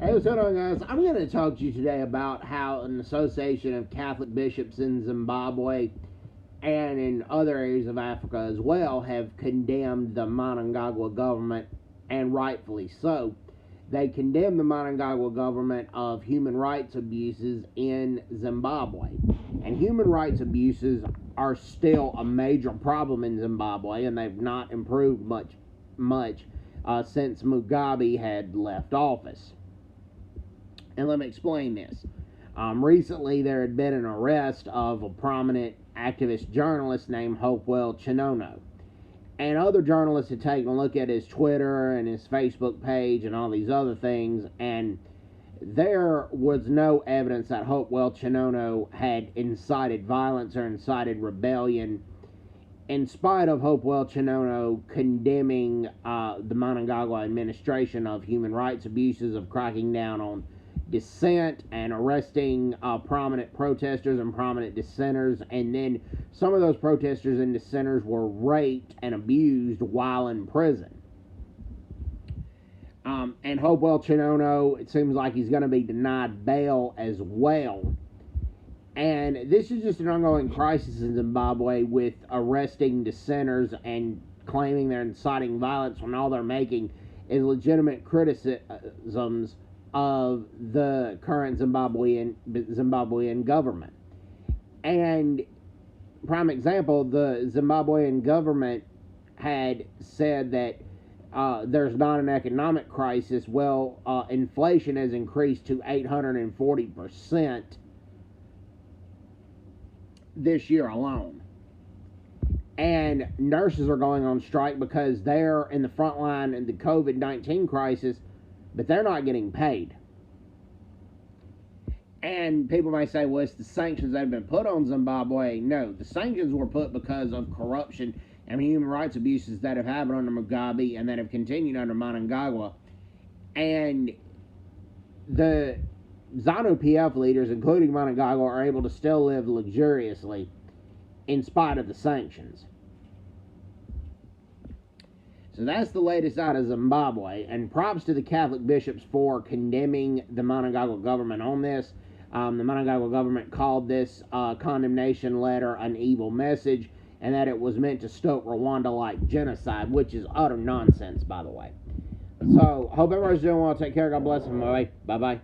Hey, what's going on, guys? I'm going to talk to you today about how an association of Catholic bishops in Zimbabwe and in other areas of Africa as well have condemned the Mnangagwa government, and rightfully so. They condemn the Mnangagwa government of human rights abuses in Zimbabwe. And human rights abuses are still a major problem in Zimbabwe, and they've not improved much since Mugabe had left office. And let me explain this. Recently, there had been an arrest of a prominent activist journalist named Hopewell Chinono. And other journalists had taken a look at his Twitter and his Facebook page and all these other things, and there was no evidence that Hopewell Chinono had incited violence or incited rebellion, in spite of Hopewell Chinono condemning the Mnangagwa administration of human rights abuses, of cracking down on dissent and arresting prominent protesters and prominent dissenters, and then some of those protesters and dissenters were raped and abused while in prison. And Hopewell Chinono, it seems like he's going to be denied bail as well. And this is just an ongoing crisis in Zimbabwe, with arresting dissenters and claiming they're inciting violence when all they're making is legitimate criticisms of the current Zimbabwean government. And prime example, the Zimbabwean government had said that there's not an economic crisis. Well, inflation has increased to 840% this year alone. And nurses are going on strike because they're in the front line in the COVID-19 crisis, but they're not getting paid. And people may say, well, it's the sanctions that have been put on Zimbabwe. No, the sanctions were put because of corruption and human rights abuses that have happened under Mugabe and that have continued under Mnangagwa. And the ZANU-PF leaders, including Mnangagwa, are able to still live luxuriously in spite of the sanctions. So that's the latest out of Zimbabwe, and props to the Catholic bishops for condemning the Mnangagwa government on this. The Mnangagwa government called this condemnation letter an evil message, and that it was meant to stoke Rwanda-like genocide, which is utter nonsense, by the way. So, hope everybody's doing well. Take care. God bless them. Bye-bye.